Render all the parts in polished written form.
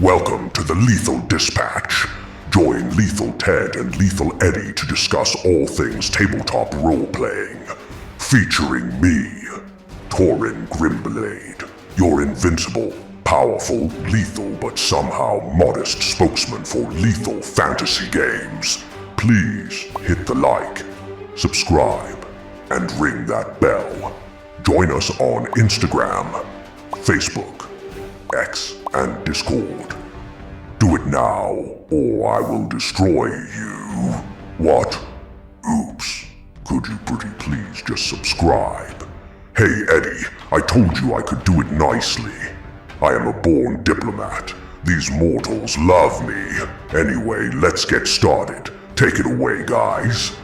Welcome to the Lethal Dispatch. Join Lethal Ted and Lethal Eddie to discuss all things tabletop role-playing. Featuring me, Torin Grimblade, your invincible, powerful, lethal but somehow modest spokesman for lethal fantasy games. Please hit the like, subscribe, and ring that bell. Join us on Instagram, Facebook, X, and Discord. Do it now, or I will destroy you. What? Oops. Could you pretty please just subscribe? Hey Eddie, I told you I could do it nicely. I am a born diplomat. These mortals love me. Anyway, let's get started. Take it away, guys.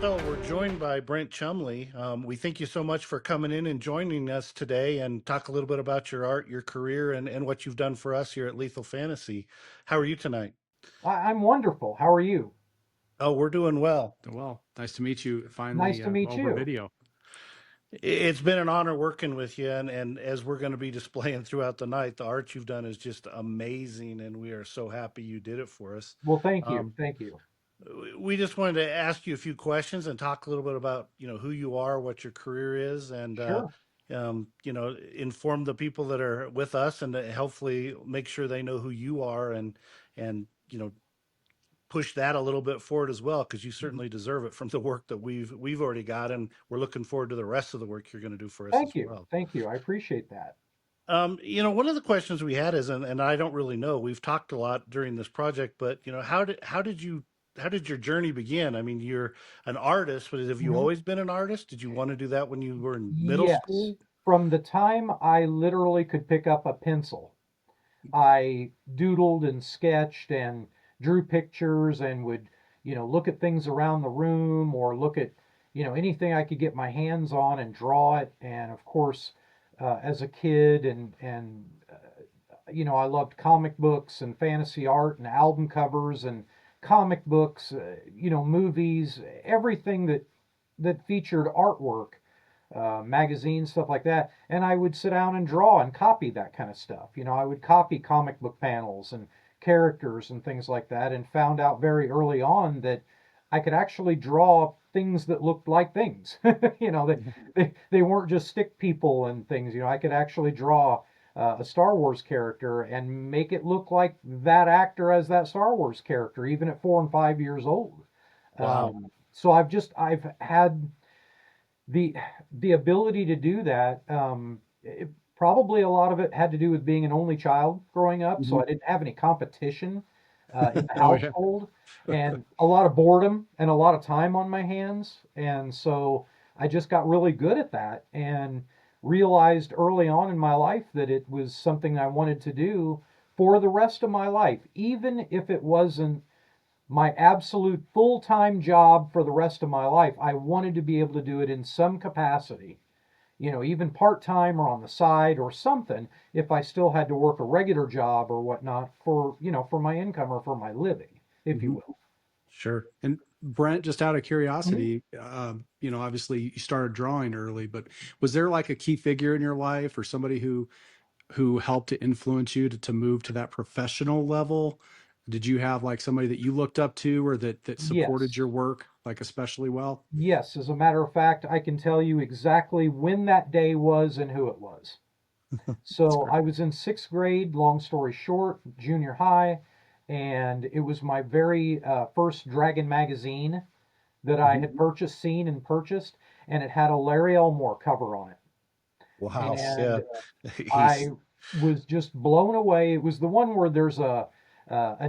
So we're joined by Brent Chumley. We thank you so much for coming in and joining us today and talk a little bit about your art, your career, and what you've done for us here at Lethal Fantasy. How are you tonight? I'm wonderful. How are you? Oh, we're doing well. Well, nice to meet you Nice finally to meet over you. video. It's been an honor working with you, and as we're going to be displaying throughout the night, the art you've done is just amazing, and we are so happy you did it for us. Well, thank you. Um, Thank you. we just wanted to ask you a few questions and talk a little bit about who you are, what your career is, and Sure. inform the people that are with us, and to hopefully make sure they know who you are, and push that a little bit forward as well, because you Mhm. certainly deserve it from the work that we've already got, and we're looking forward to the rest of the work you're going to do for us Thank as you. well. Thank you. I appreciate that. One of the questions we had is, and I don't really know, we've talked a lot during this project, but how did your journey begin? I mean, you're an artist, but have you Mhm. always been an artist? Did you want to do that when you were in middle Yes. school? From the time I literally could pick up a pencil, I doodled and sketched and drew pictures and would, look at things around the room or look at, anything I could get my hands on and draw it. And of course, as a kid I loved comic books and fantasy art and album covers and comic books, movies, everything that featured artwork, magazines, stuff like that. And I would sit down and draw and copy that kind of stuff. I would copy comic book panels and characters and things like that, and found out very early on that I could actually draw things that looked like things. They weren't just stick people and things. I could actually draw a Star Wars character and make it look like that actor as that Star Wars character, even at 4 and 5 years old. Wow. So I've had the the ability to do that. Probably a lot of it had to do with being an only child growing up, so Mhm. I didn't have any competition in the Oh yeah. household, and a lot of boredom and a lot of time on my hands, and so I just got really good at that and realized early on in my life that it was something I wanted to do for the rest of my life, even if it wasn't my absolute full-time job for the rest of my life. I wanted to be able to do it in some capacity, even part-time or on the side or something, if I still had to work a regular job or whatnot for, for my income or for my living, if you Mhm. will. Sure. And Brent, just out of Mhm. curiosity, obviously you started drawing early, but was there like a key figure in your life or somebody who helped to influence you to move to that professional level? Did you have like somebody that you looked up to or that supported Yes. your work like especially well? Yes. As a matter of fact, I can tell you exactly when that day was and who it was. That's So great. I was in sixth grade, long story short, junior high, and it was my very first Dragon magazine that I Mhm. had seen and purchased, and it had a Larry Elmore cover on it. Wow. And Yeah. I He's was just blown away. It was the one where there's a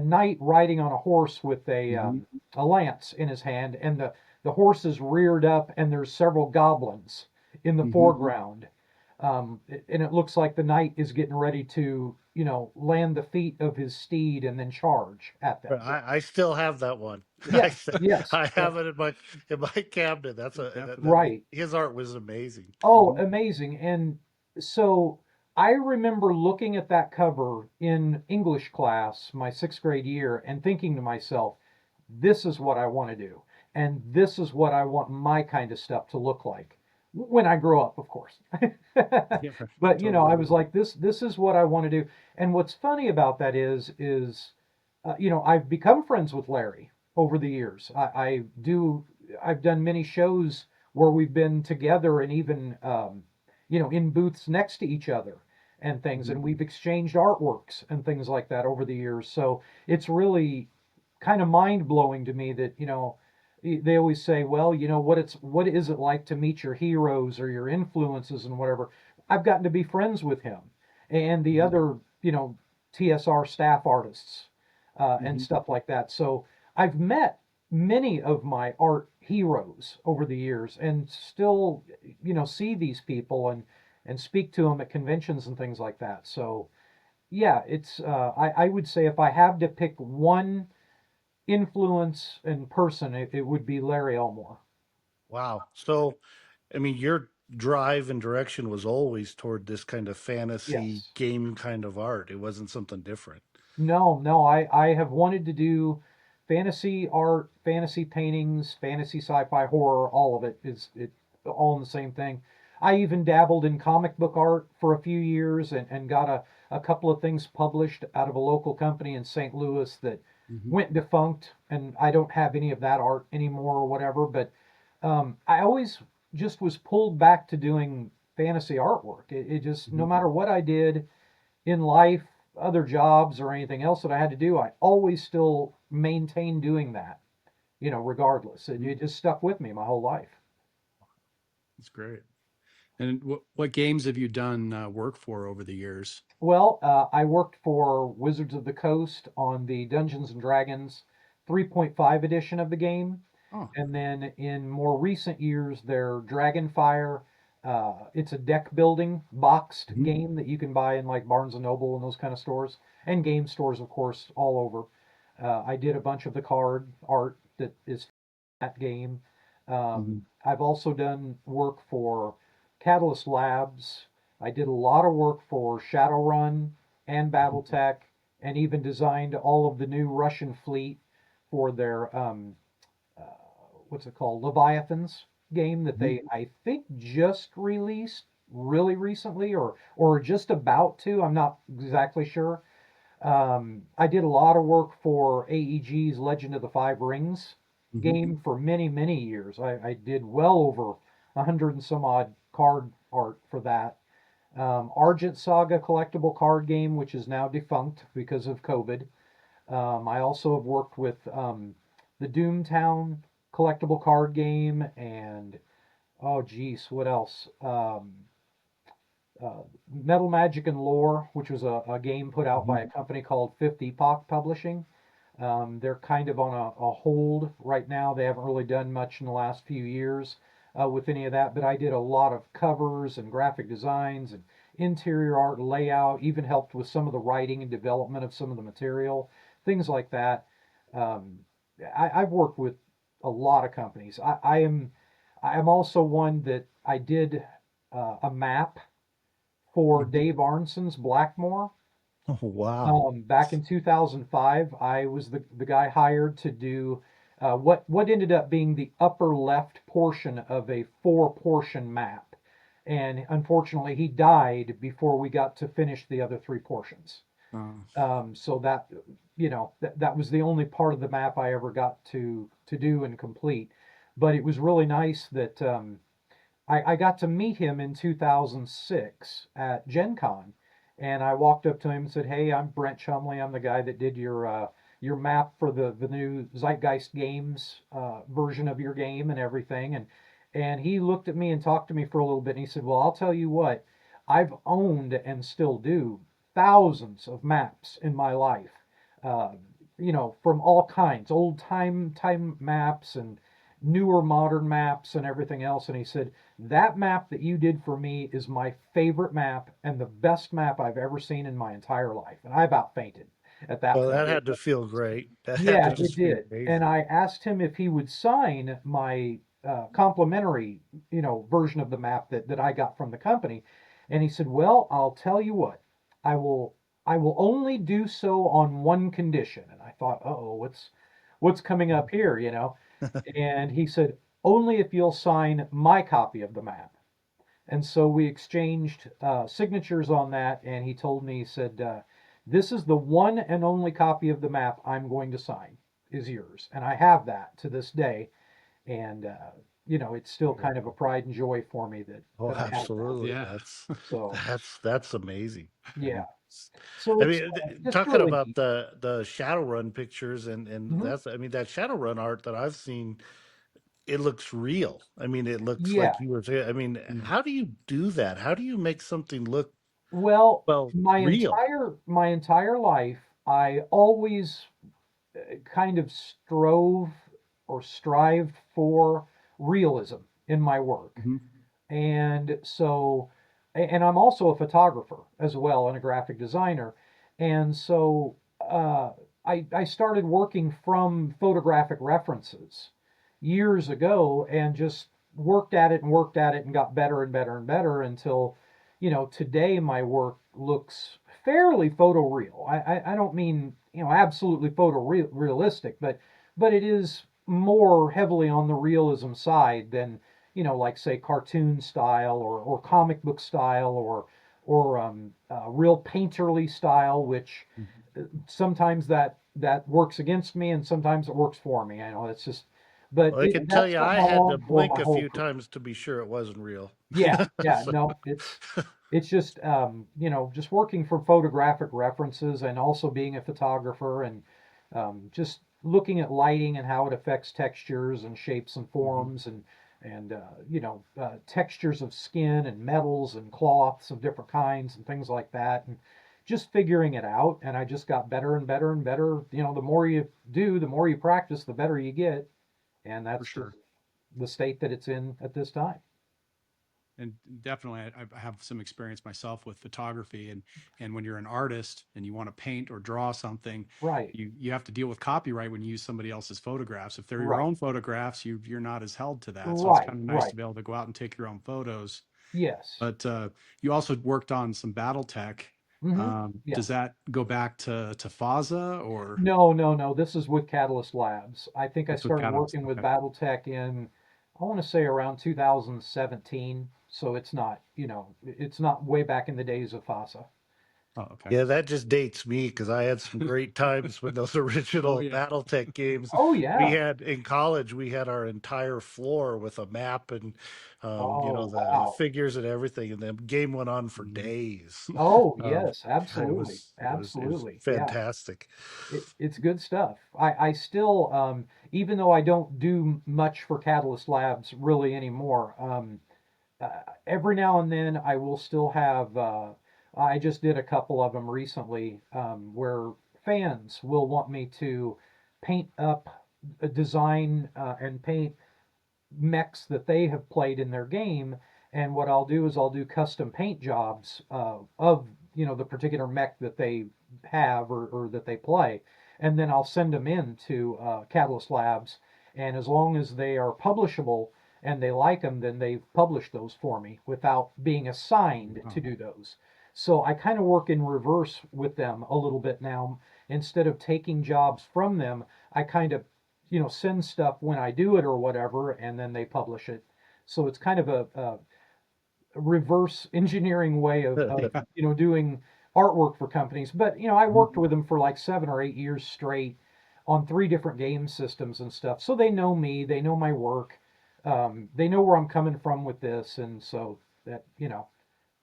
knight riding on a horse with Mhm. a lance in his hand, and the horse is reared up, and there's several goblins in the Mhm. foreground. And it looks like the knight is getting ready to, land the feet of his steed and then charge at them. I still have that one. I Yes, st- yes, I have it in my cabinet. That's right. his art was amazing. Oh, Mhm. amazing. And so I remember looking at that cover in English class, my sixth grade year, and thinking to myself, this is what I want to do. And this is what I want my kind of stuff to look like. when I grow up, of course. Yeah, right. But I Totally. was like, this is what I want to do. And what's funny about that is I've become friends with Larry over the years. I've done many shows where we've been together and even in booths next to each other and things, Mhm. and we've exchanged artworks and things like that over the years. So it's really kind of mind blowing to me that they always say, well, what is it like to meet your heroes or your influences and whatever. I've gotten to be friends with him and the Mhm. other TSR staff artists and Mhm. stuff like that. So I've met many of my art heroes over the years and still see these people and speak to them at conventions and things like that. So yeah, it's I would say if I have to pick one influence in person, it would be Larry Elmore. Wow. So, I mean, your drive and direction was always toward this kind of fantasy Yes. game kind of art. It wasn't something different. No, no, I have wanted to do fantasy art, fantasy paintings, fantasy sci-fi horror, all of it is all in the same thing. I even dabbled in comic book art for a few years and got a couple of things published out of a local company in St. Louis that Mhm. went defunct, and I don't have any of that art anymore or whatever, but I always just was pulled back to doing fantasy artwork. It just, no Mhm. matter what I did in life, other jobs or anything else that I had to do, I always still maintained doing that, regardless. It, Mhm. it just stuck with me my whole life. That's great. And what games have you done work for over the years? Well, I worked for Wizards of the Coast on the Dungeons and Dragons 3.5 edition of the game. Oh. And then in more recent years, their Dragonfire. It's a deck building boxed Mhm. game that you can buy in like Barnes and Noble and those kind of stores, and game stores, of course, all over. I did a bunch of the card art that is that game. Mhm. I've also done work for Catalyst Labs. I did a lot of work for Shadowrun and Mhm. BattleTech, and even designed all of the new Russian fleet for their uh, what's it called, Leviathans game that Mhm. they I think just released really recently or just about to. I'm not exactly sure. I did a lot of work for AEG's Legend of the Five Rings Mhm. game for many, many years. I did well over 100 and some odd card art for that. Argent Saga collectible card game, which is now defunct because of COVID. I also have worked with the Doomtown collectible card game and oh geez, what else? Metal Magic and Lore, which was a game put out by Mhm. a company called Fifth Epoch Publishing. They're kind of on a hold right now. They haven't really done much in the last few years with any of that, but I did a lot of covers and graphic designs and interior art layout, even helped with some of the writing and development of some of the material, things like that. Um, I've worked with a lot of companies. I am also one that I did a map for Mhm. Dave Arnson's Blackmore. Oh, wow. Back in 2005, I was the guy hired to do what ended up being the upper left portion of a four portion map. And unfortunately, he died before we got to finish the other three portions. Uh, So that was the only part of the map I ever got to do and complete. But it was really nice that I got to meet him in 2006 at Gen Con, and I walked up to him and said, "Hey, I'm Brent Chumley. I'm the guy that did your map for the new Zeitgeist Games version of your game and everything." And he looked at me and talked to me for a little bit, and he said, "Well, I'll tell you what, I've owned and still do thousands of maps in my life, uh, from all kinds, old time maps and newer modern maps and everything else." And he said, that map that you did for me is my favorite map and the best map I've ever seen in my entire life. And I about fainted at that Well, point. that had to feel great. That had Yeah, to it just be did. And amazing. I asked him if he would sign my complimentary, version of the map that I got from the company. And he said, "Well, I'll tell you what, I will I will only do so on one condition." And I thought, "Oh, what's coming up here?" And he said, "Only if you'll sign my copy of the map." And so we exchanged signatures on that, and he told me, he said, "This is the one and only copy of the map I'm going to sign, is yours." And I have that to this day, and it's still kind of a pride and joy for me that Oh, I have that. absolutely. Yeah. So That's amazing. yeah, so I it's mean, just talking really about neat. the Shadowrun pictures and Mhm. that's I mean that Shadowrun art that I've seen, it looks real. I mean, it looks Yeah. like you were saying. I mean, Mm. how do you do that? How do you make something look Well, well my real? entire life, I always kind of strove or strived for realism in my work. Mhm. And so, and I'm also a photographer as well and a graphic designer. And so, I started working from photographic references years ago and just worked at it and worked at it and got better and better and better until, today my work looks fairly photoreal. I don't mean, absolutely photorealistic, but it is more heavily on the realism side than, like say cartoon style or comic book style or real painterly style, which sometimes that works against me and sometimes it works for me. I know it's just, but Well, I can tell that's you, what I went had to on for blink my a whole few career. times to be sure it wasn't real. Yeah, yeah, So, no, it's just just working from photographic references and also being a photographer and just looking at lighting and how it affects textures and shapes and Mhm. forms and textures of skin and metals and cloths of different kinds and things like that and just figuring it out. And I just got better and better and better. The more you do, the more you practice, the better you get. And For that's just sure. the state that it's in at this time. And definitely, I have some experience myself with photography, and when you're an artist and you want to paint or draw something, Right, you have to deal with copyright when you use somebody else's photographs. If they're your right, own photographs, you're not as held to that. So it's right, kind of nice right. to be able to go out and take your own photos. Yes. But you also worked on some BattleTech. Does Yes. that go back to FASA or No, no, no. This is with Catalyst Labs. I think I that's with started Catalyst? working with Okay. BattleTech in, I want to say around 2017. So it's not way back in the days of FASA. Oh, okay. yeah, that just dates me because I had some great times with those Oh original yeah. BattleTech games. Oh We yeah. had in college, we had our entire floor with a map and, Oh the wow. figures and everything, and the game went on for Mhm. days. Oh um, yes, God, it absolutely, was absolutely. Yeah. fantastic. It's good stuff. I still, even though I don't do much for Catalyst Labs really anymore, every now and then I will still have. I just did a couple of them recently where fans will want me to paint up a design and paint mechs that they have played in their game. And what I'll do is I'll do custom paint jobs of the particular mech that they have or that they play, and then I'll send them in to Catalyst Labs. And as long as they are publishable and they like them, then they've published those for me without being assigned to Wow. do those. So I kind of work in reverse with them a little bit now. Instead of taking jobs from them, I kind of send stuff when I do it or whatever, and then they publish it. So it's kind of a reverse engineering way of Yeah. doing artwork for companies. But I Mhm. worked with them for like 7 or 8 years straight on 3 different game systems and stuff. So they know me, they know my work, they know where I'm coming from with this, and so that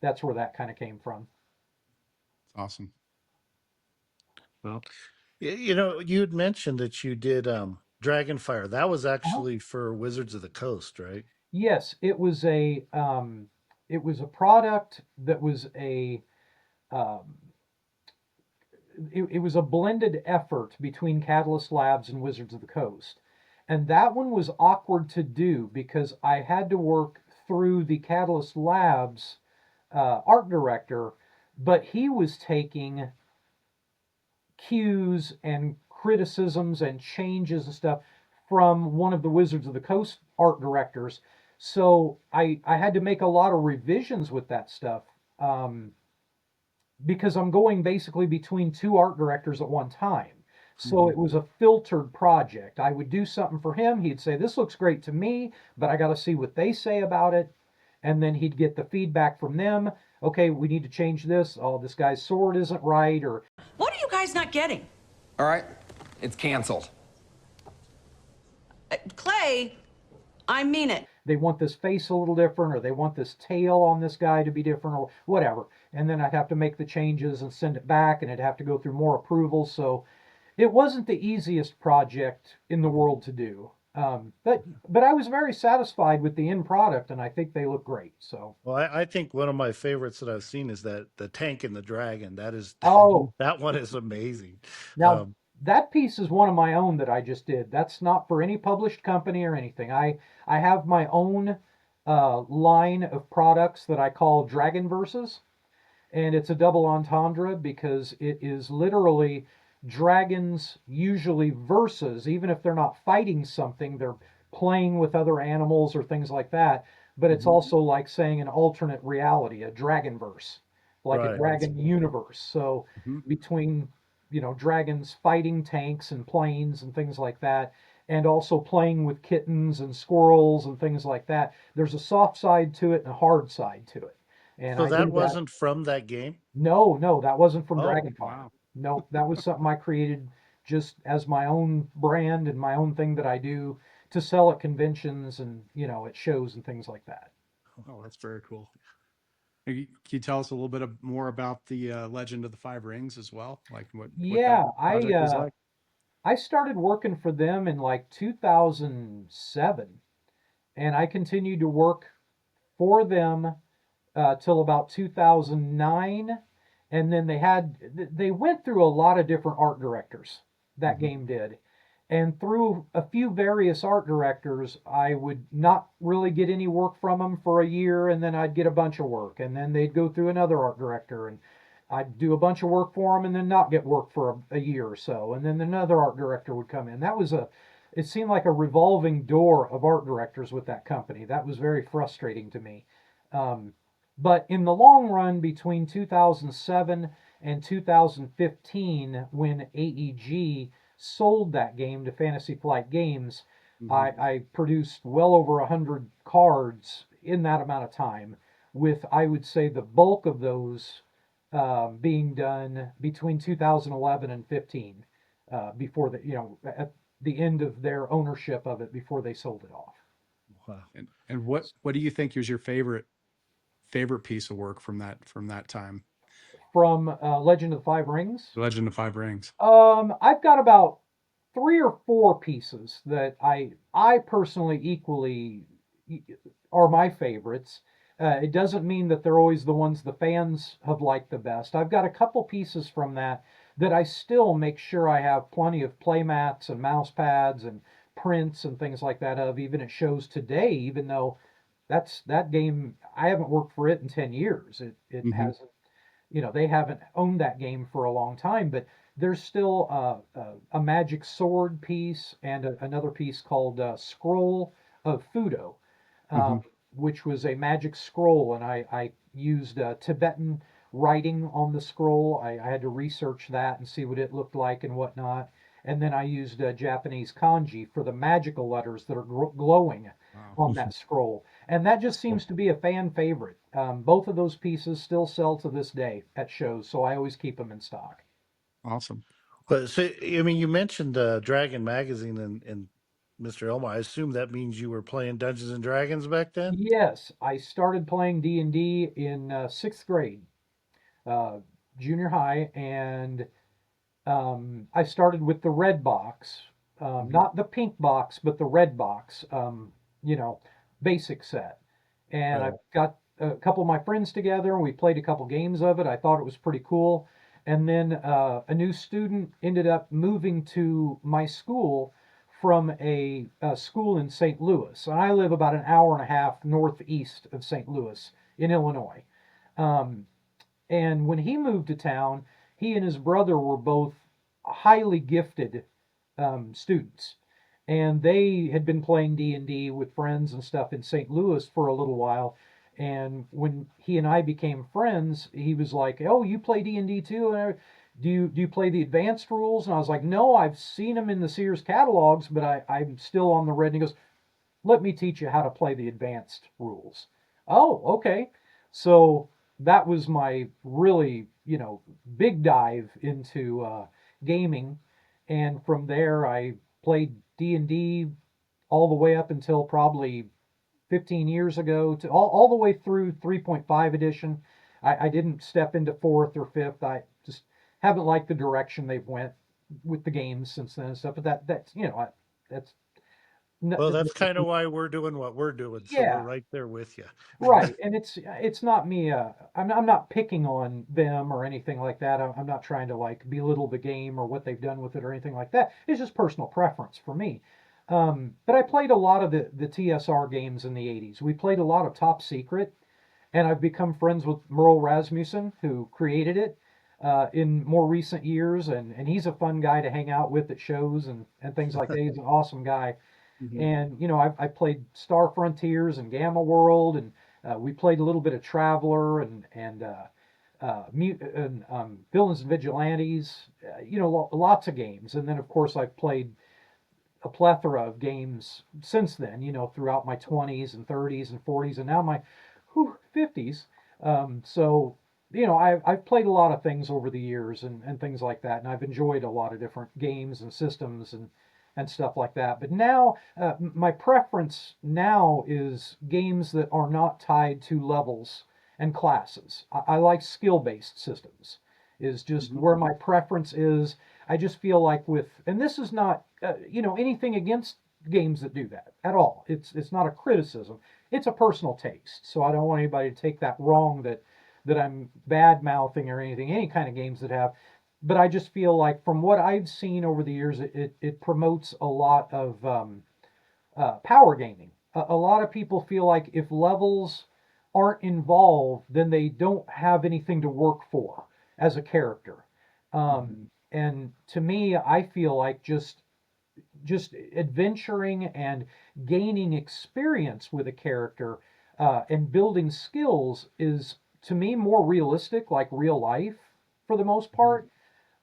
that's where that kind of came from. Awesome. Well, you had mentioned that you did Dragonfire. That was Uh-huh. actually for Wizards of the Coast, right? Yes, it was a product that was um, it was a blended effort between Catalyst Labs and Wizards of the Coast. And that one was awkward to do because I had to work through the Catalyst Labs art director, but he was taking cues and criticisms and changes and stuff from one of the Wizards of the Coast art directors. So I had to make a lot of revisions with that stuff. Um, because I'm going basically between 2 art directors at one time. So Mhm. it was a filtered project. I would do something for him. He'd say, "This looks great to me, but I got to see what they say about it." and then he'd get the feedback from them. Okay, we need to change this. Oh, this guy's sword isn't right, or What are you guys not getting? All right, it's canceled. Clay, I mean it. they want this face a little different, or they want this tail on this guy to be different, or whatever. And then I'd have to make the changes and send it back, and it'd have to go through more approvals. So it wasn't the easiest project in the world to do. But I was very satisfied with the end product, and I think they look great. So Well, I think one of my favorites that I've seen is that the tank and the dragon. That is oh, that one is amazing. now that piece is one of my own that I just did. That's not for any published company or anything. I have my own line of products that I call Dragon Verses, and it's a double entendre because it is literally dragons usually versus, even if they're not fighting something, they're playing with other animals or things like that. But it's also like saying an alternate reality, a dragon verse, like a Right. dragon universe. So Mhm. between, dragons fighting tanks and planes and things like that, and also playing with kittens and squirrels and things like that, there's a soft side to it and a hard side to it. And So I that did that. wasn't from that game? No, no, that wasn't from Oh, Dragonfire. Wow. No, that was something I created just as my own brand and my own thing that I do to sell at conventions and, at shows and things like that. Oh, that's very cool. Can you tell us a little bit more about the Legend of the Five Rings as well? Like what that Yeah, project was like? I started working for them in like 2007, and I continued to work for them till about 2009, and then they went through a lot of different art directors. That Mhm. game did, and through a few various art directors, I would not really get any work from them for a year, and then I'd get a bunch of work, and then they'd go through another art director, and I'd do a bunch of work for them, and then not get work for a year or so, and then another art director would come in. It seemed like a revolving door of art directors with that company. That was very frustrating to me. Um, but in the long run, between 2007 and 2015, when AEG sold that game to Fantasy Flight Games, Mhm. I produced well over 100 cards in that amount of time, with, I would say, the bulk of those being done between 2011 and 15, before at the end of their ownership of it, before they sold it off. wow. And what do you think is your favorite piece of work from that time? From Legend of the Five Rings, The Legend of Five Rings. I've got about three or four pieces that I personally equally are my favorites. It doesn't mean that they're always the ones the fans have liked the best. I've got a couple pieces from that I still make sure I have plenty of play mats and mouse pads and prints and things like that of, even at shows today, even though that game, I haven't worked for it in 10 years. It Mhm. hasn't, they haven't owned that game for a long time, but there's still a magic sword piece and another piece called Scroll of Fudo, um, Mhm. which was a magic scroll, and I used Tibetan writing on the scroll. I had to research that and see what it looked like and whatnot. And then I used Japanese kanji for the magical letters that are glowing Wow. on that scroll. And that just seems to be a fan favorite. Both of those pieces still sell to this day at shows, so I always keep them in stock. Awesome. But so, I mean, you mentioned Dragon Magazine and Mr. Elmore. I assume that means you were playing Dungeons and Dragons back then? Yes, I started playing D&D in sixth grade, uh, junior high, and I started with the red box, Mhm. not the pink box, but the red box, you know, basic set. And I Right. got a couple of my friends together, and we played a couple games of it. I thought it was pretty cool. And then a new student ended up moving to my school from a school in St. Louis. And I live about an hour and a half northeast of St. Louis in Illinois. Um, and when he moved to town, he and his brother were both highly gifted students, and they had been playing D&D with friends and stuff in St. Louis for a little while. And when he and I became friends, he was like, "Oh, you play D&D too? Do you play the advanced rules?" And I was like, "No, I've seen them in the Sears catalogs, but I'm still on the red." And he goes, "Let me teach you how to play the advanced rules." Oh, okay. So that was my really, big dive into gaming, and from there I played D&D all the way up until probably 15 years ago to all the way through 3.5 edition. I didn't step into fourth or fifth. I just haven't liked the direction they've went with the games since then and stuff. But that's Well, that's n- kind of why we're doing what we're doing. So we're yeah. right there with you. Right, and it's not me. I'm not picking on them or anything like that. I'm not trying to like belittle the game or what they've done with it or anything like that. It's just personal preference for me. But I played a lot of the TSR games in the '80s. We played a lot of Top Secret, and I've become friends with Merle Rasmussen, who created it in more recent years, and he's a fun guy to hang out with at shows and things like that. He's an awesome guy. Mhm. And I played Star Frontiers and Gamma World, and we played a little bit of Traveler and Villains and Vigilantes. Lots of games. And then of course I've played a plethora of games since then. Throughout my 20s and 30s and 40s, and now my 50s. So I've played a lot of things over the years and things like that, and I've enjoyed a lot of different games and systems and stuff like that. But now, my preference now is games that are not tied to levels and classes. I like skill-based systems. Is just Mhm. where my preference is. I just feel like and this is not, anything against games that do that at all. It's not a criticism. It's a personal taste. So I don't want anybody to take that wrong that I'm bad mouthing or anything. Any kind of games that have, but I just feel like from what I've seen over the years, it promotes a lot of power gaming. A lot of people feel like if levels aren't involved, then they don't have anything to work for as a character. Mhm. And to me, I feel like just adventuring and gaining experience with a character and building skills is to me more realistic, like real life for the most Mhm. part.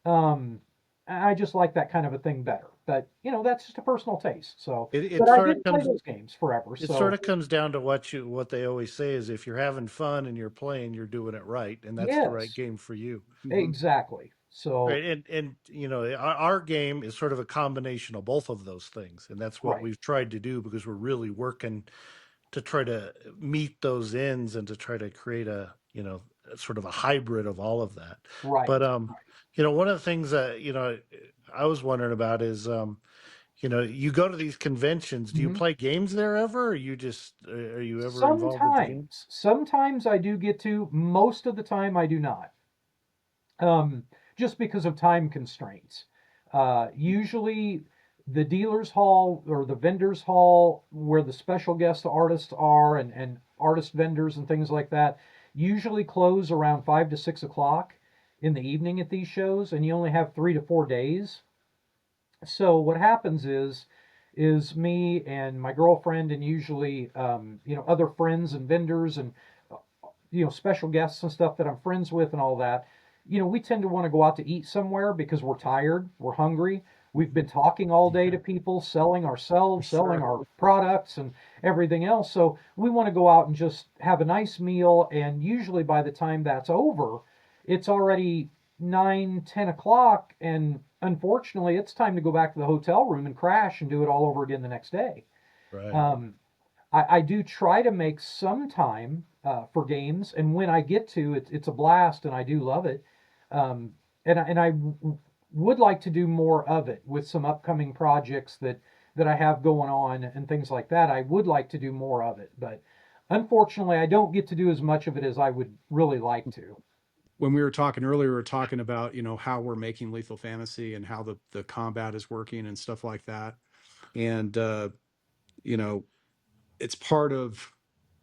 Um, I just like that kind of a thing better. But that's just a personal taste. So, It but it I sort of did play comes those games forever. it sort So of comes down to what they always say is if you're having fun and you're playing, you're doing it right, and that's the right yes, game for you. Mhm. exactly. So Right, and our game is sort of a combination of both of those things, and that's what right, we've tried to do because we're really working to try to meet those ends and to try to create sort of a hybrid of all of that. But right. one of the things that I was wondering about is you go to these conventions. Do you Mhm. play games there ever, or are you ever involved with the game? Sometimes I do get to. Most of the time, I do not. um, just because of time constraints. Usually, the dealer's hall or the vendor's hall, where the special guest artists are and artist vendors and things like that, usually close around 5 to 6 o'clock in the evening at these shows, and you only have 3 to 4 days. So what happens is me and my girlfriend and usually other friends and vendors and special guests and stuff that I'm friends with and all that, we tend to want to go out to eat somewhere because we're tired, we're hungry. We've been talking all day to Yeah, people, selling ourselves, selling Sure. our products and everything else. So we want to go out and just have a nice meal. And usually by the time that's over, it's already 9, 10 o'clock. And unfortunately, it's time to go back to the hotel room and crash and do it all over again the next day. right. Um, I do try to make some time for games, and when I get to, it's a blast, and I do love it. Um, and I would like to do more of it with some upcoming projects that I have going on and things like that. I would like to do more of it, but unfortunately, I don't get to do as much of it as I would really like to. When we were talking earlier, we were talking about, how we're making Lethal Fantasy and how the combat is working and stuff like that. And you know, it's part of,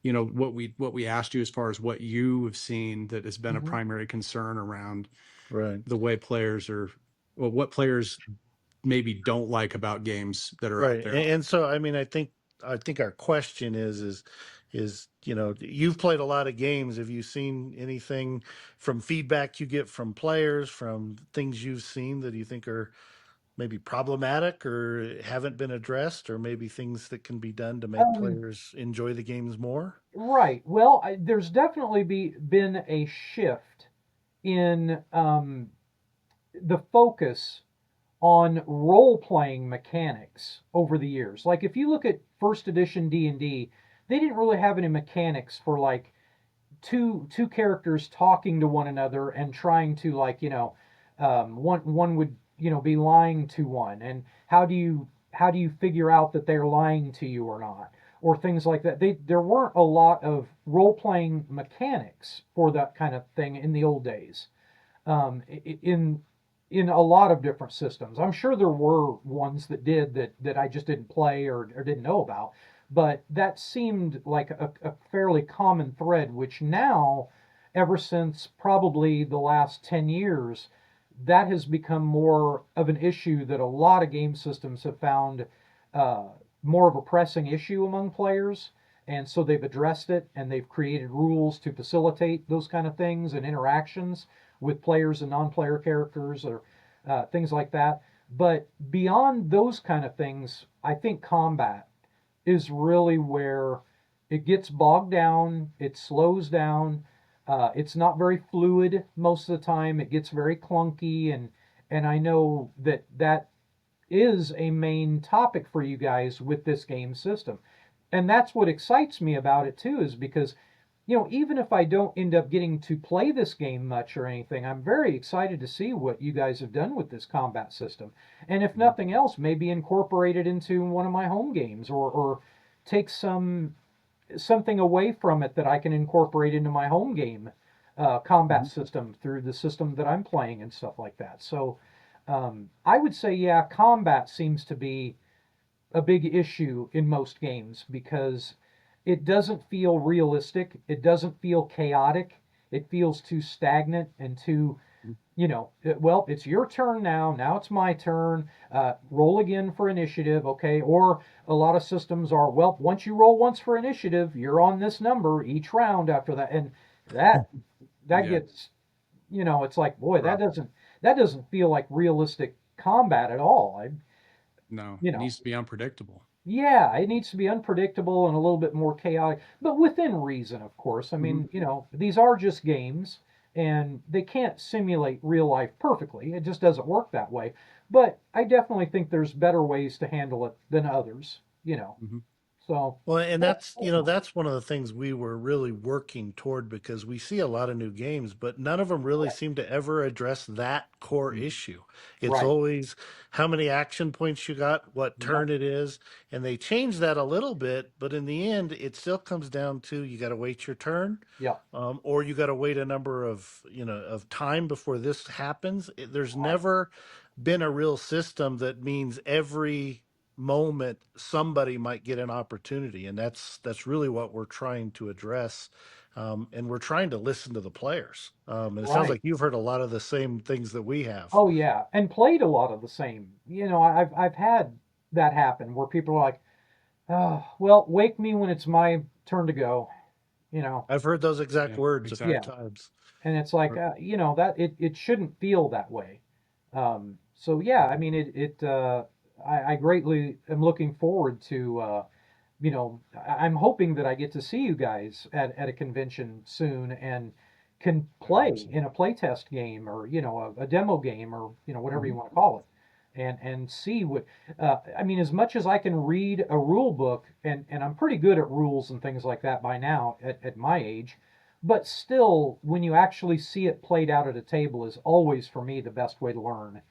what we asked you as far as what you have seen that has been a Hmm. primary concern around Right. the way players are, well, what players maybe don't like about games that are out Right. there. And so I think our question is you've played a lot of games. Have you seen anything from feedback you get from players, from things you've seen that you think are maybe problematic or haven't been addressed, or maybe things that can be done to make Um, players enjoy the games more? right. Well, there's definitely been a shift in the focus on role playing mechanics over the years. Like if you look at first edition D&D, they didn't really have any mechanics for like two characters talking to one another and trying to like one would be lying to one, and how do you figure out that they're lying to you or not, or things like that. There weren't a lot of role playing mechanics for that kind of thing in the old days, in a lot of different systems. I'm sure there were ones that did that I just didn't play or didn't know about, but that seemed like a fairly common thread, which now, ever since probably the last 10 years, that has become more of an issue that a lot of game systems have found uh, more of a pressing issue among players. And so they've addressed it and they've created rules to facilitate those kind of things and interactions with players and non-player characters, or things like that. But beyond those kind of things, I think combat is really where it gets bogged down. It slows down. It's not very fluid most of the time. It gets very clunky, and I know that is a main topic for you guys with this game system. And that's what excites me about it too, is because, even if I don't end up getting to play this game much or anything, I'm very excited to see what you guys have done with this combat system. And if nothing else, maybe incorporate it into one of my home games, or take something away from it that I can incorporate into my home game combat Mhm. system through the system that I'm playing and stuff like that. So I would say, yeah, combat seems to be a big issue in most games because it doesn't feel realistic. It doesn't feel chaotic. It feels too stagnant and too, well, it's your turn now. Now it's my turn. Roll again for initiative, okay? Or a lot of systems are, well, once you roll once for initiative, you're on this number each round after that, and that that Yeah. gets, it's like, boy, that Right. doesn't feel like realistic combat at all. No, You it know, needs to be unpredictable. yeah, it needs to be unpredictable and a little bit more chaotic, but within reason, of course. I Hmm. mean, these are just games and they can't simulate real life perfectly. It just doesn't work that way. But I definitely think there's better ways to handle it than others. Hmm. So, Well, and that's, that's, that's my, that's one of the things we were really working toward, because we see a lot of new games, but none of them really seem to ever address that core issue. It's right. always how many action points you got, what Yep. turn it is, and they change that a little bit, but in the end, it still comes down to you got to wait your turn, Yep. or you got to wait a number of, of time before this happens. There's Right. never been a real system that means every moment somebody might get an opportunity, and that's really what we're trying to address, and we're trying to listen to the players, and it sounds Right. like you've heard a lot of the same things that we have. Oh yeah, and played a lot of the same. I've had that happen where people are like, "Oh, well, wake me when it's my turn to go." You know, I've heard those exact Yeah, words a few yeah. exactly. times. And it's like, that it shouldn't feel that way. So yeah, I mean, I greatly am looking forward to, I'm hoping that I get to see you guys at a convention soon and can I play hope so. in a playtest game, or a demo game, or whatever you Mhm. want to call it, and see what. I mean, as much as I can read a rule book, and I'm pretty good at rules and things like that by now at my age, but still, when you actually see it played out at a table is always for me the best way to learn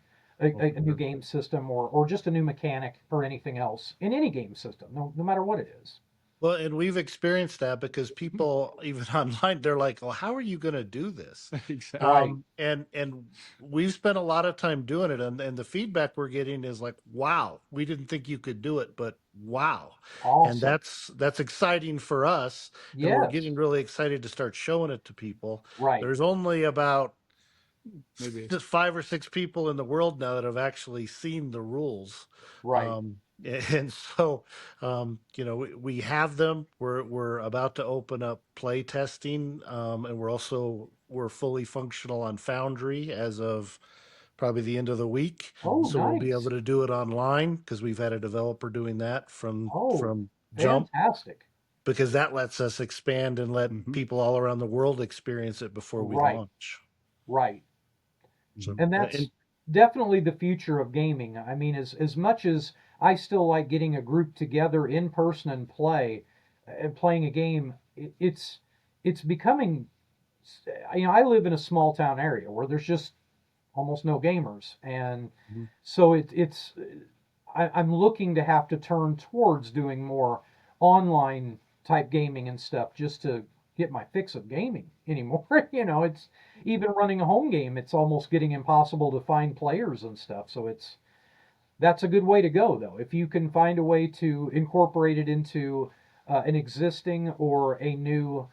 Well, a new game system, or just a new mechanic or anything else in any game system, no matter what it is. Well, and we've experienced that because people, even online, they're like, "Well, how are you going to do this?" Exactly. Right. And we've spent a lot of time doing it, and the feedback we're getting is like, "Wow, we didn't think you could do it, but wow!" And Awesome. that's exciting for us, and we're Yes. getting really excited to start showing it to people. Right. There's only about Maybe. just 5 or 6 people in the world now that have actually seen the rules. Right. Um, and so, we have them. We're about to open up play testing, and we're fully functional on Foundry as of probably the end of the week. Oh, So we'll be nice. able to do it online because we've had a developer doing that Oh, from jump, fantastic. because that lets us expand and let Mhm. people all around the world experience it before we Right, launch. right. So And that's definitely the future of gaming. I mean, as much as I still like getting a group together in person and playing a game, it's becoming. I live in a small town area where there's just almost no gamers, and Mhm. so I'm looking to have to turn towards doing more online type gaming and stuff just to get my fix of gaming anymore. It's even running a home game, it's almost getting impossible to find players and stuff. So that's a good way to go, though. If you can find a way to incorporate it into an existing or a new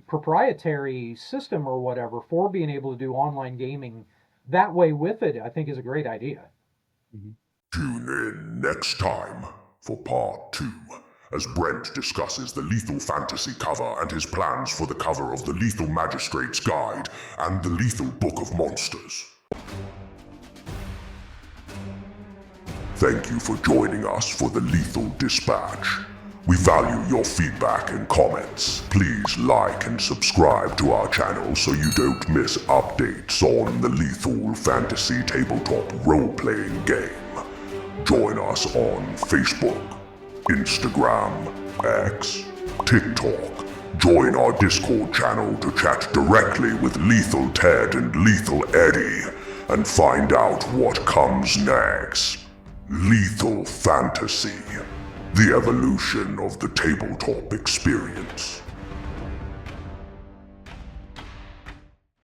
proprietary system or whatever for being able to do online gaming that way with it, I think is a great idea. Tune in next time for part 2 as Brent discusses the Lethal Fantasy cover and his plans for the cover of the Lethal Magistrate's Guide and the Lethal Book of Monsters. Thank you for joining us for the Lethal Dispatch. We value your feedback and comments. Please like and subscribe to our channel so you don't miss updates on the Lethal Fantasy tabletop role-playing game. Join us on Facebook, Instagram, X, TikTok. Join our Discord channel to chat directly with Lethal Ted and Lethal Eddie and find out what comes next. Lethal Fantasy, the evolution of the tabletop experience.